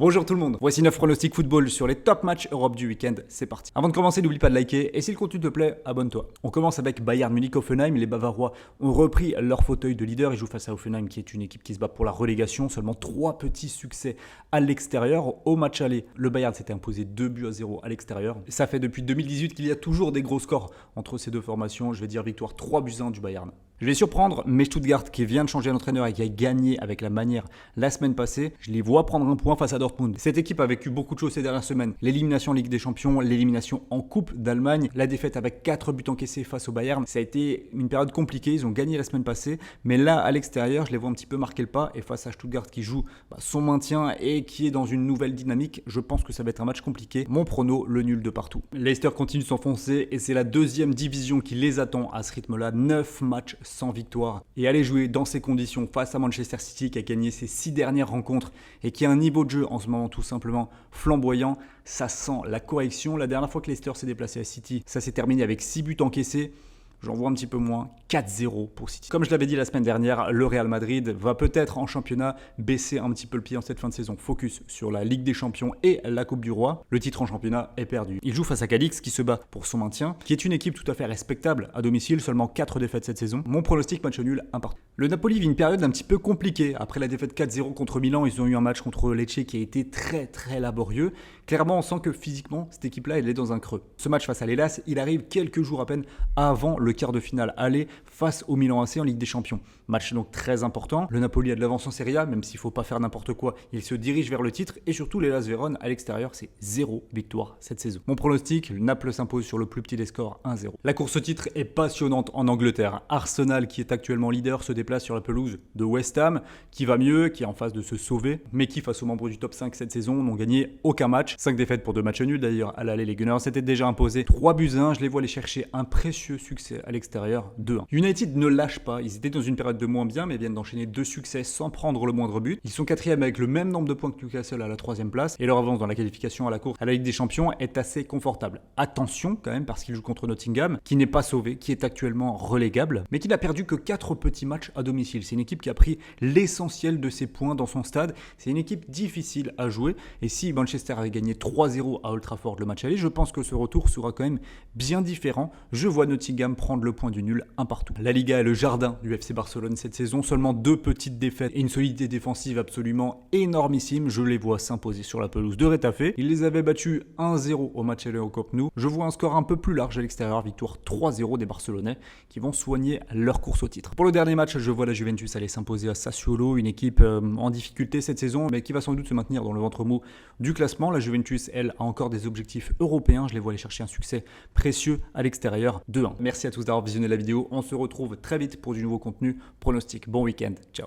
Bonjour tout le monde, voici 9 pronostics football sur les top matchs Europe du week-end, c'est parti. Avant de commencer, n'oublie pas de liker et si le contenu te plaît, abonne-toi. On commence avec Bayern Munich-Hoffenheim, les Bavarois ont repris leur fauteuil de leader, ils jouent face à Hoffenheim qui est une équipe qui se bat pour la relégation, seulement 3 petits succès à l'extérieur. Au match aller, le Bayern s'était imposé 2-0 à l'extérieur. Ça fait depuis 2018 qu'il y a toujours des gros scores entre ces deux formations, je vais dire victoire 3-1 du Bayern. Je vais surprendre, mais Stuttgart qui vient de changer d'entraîneur et qui a gagné avec la manière la semaine passée, je les vois prendre un point face à Dortmund. Cette équipe a vécu beaucoup de choses ces dernières semaines. L'élimination en Ligue des Champions, l'élimination en Coupe d'Allemagne, la défaite avec 4 buts encaissés face au Bayern. Ça a été une période compliquée, ils ont gagné la semaine passée, mais là à l'extérieur, je les vois un petit peu marquer le pas et face à Stuttgart qui joue son maintien et qui est dans une nouvelle dynamique, je pense que ça va être un match compliqué. Mon prono, le nul de partout. Leicester continue de s'enfoncer et c'est la deuxième division qui les attend à ce rythme-là. 9 matchs sans victoire. Et aller jouer dans ces conditions face à Manchester City qui a gagné ses 6 dernières rencontres et qui a un niveau de jeu en ce moment tout simplement flamboyant, ça sent la correction. La dernière fois que Leicester s'est déplacé à City, ça s'est terminé avec 6 buts encaissés. J'en vois un petit peu moins, 4-0 pour City. Comme je l'avais dit la semaine dernière, le Real Madrid va peut-être en championnat baisser un petit peu le pied en cette fin de saison. Focus sur la Ligue des Champions et la Coupe du Roi. Le titre en championnat est perdu. Il joue face à Cadix qui se bat pour son maintien, qui est une équipe tout à fait respectable à domicile, seulement 4 défaites cette saison. Mon pronostic, match nul, 1 partout. Le Napoli vit une période un petit peu compliquée. Après la défaite 4-0 contre Milan, ils ont eu un match contre Lecce qui a été très laborieux. Clairement, on sent que physiquement, cette équipe-là, elle est dans un creux. Ce match face à l'Hellas, il arrive quelques jours à peine avant le quart de finale aller face au Milan AC en Ligue des Champions. Match donc très important. Le Napoli a de l'avance en Serie A, même s'il ne faut pas faire n'importe quoi, il se dirige vers le titre. Et surtout, l'Hellas Vérone à l'extérieur, c'est 0 victoire cette saison. Mon pronostic, le Naples s'impose sur le plus petit des scores, 1-0. La course au titre est passionnante en Angleterre. Arsenal, qui est actuellement leader, se déplace sur la pelouse de West Ham, qui va mieux, qui est en phase de se sauver, mais qui, face aux membres du top 5 cette saison, n'ont gagné aucun match. 5 défaites pour 2 matchs nuls d'ailleurs. À l'aller, les Gunners s'étaient déjà imposés 3-1. Je les vois aller chercher un précieux succès à l'extérieur. 2-1. United ne lâche pas, ils étaient dans une période de moins bien mais viennent d'enchaîner 2 succès sans prendre le moindre but. Ils sont 4e avec le même nombre de points que Newcastle à la 3e place et leur avance dans la qualification à la course à la Ligue des Champions est assez confortable. Attention quand même parce qu'ils jouent contre Nottingham qui n'est pas sauvé, qui est actuellement relégable mais qui n'a perdu que 4 petits matchs à domicile. C'est une équipe qui a pris l'essentiel de ses points dans son stade. C'est une équipe difficile à jouer et si Manchester avait gagné 3-0 à Old Trafford le match aller, je pense que ce retour sera quand même bien différent. Je vois Nottingham prendre le point du nul, 1 partout. La Liga est le jardin du FC Barcelone cette saison, seulement 2 petites défaites et une solidité défensive absolument énormissime. Je les vois s'imposer sur la pelouse de Retafe. Ils les avaient battus 1-0 au match aller au Camp Nou. Je vois un score un peu plus large à l'extérieur, victoire 3-0 des Barcelonais qui vont soigner leur course au titre. Pour le dernier match, je vois la Juventus aller s'imposer à Sassuolo, une équipe en difficulté cette saison mais qui va sans doute se maintenir dans le ventre mou du classement. La Juventus, elle, a encore des objectifs européens. Je les vois aller chercher un succès précieux à l'extérieur, 2-1. Merci à tous d'avoir visionné la vidéo. On se retrouve très vite pour du nouveau contenu pronostic. Bon week-end. Ciao.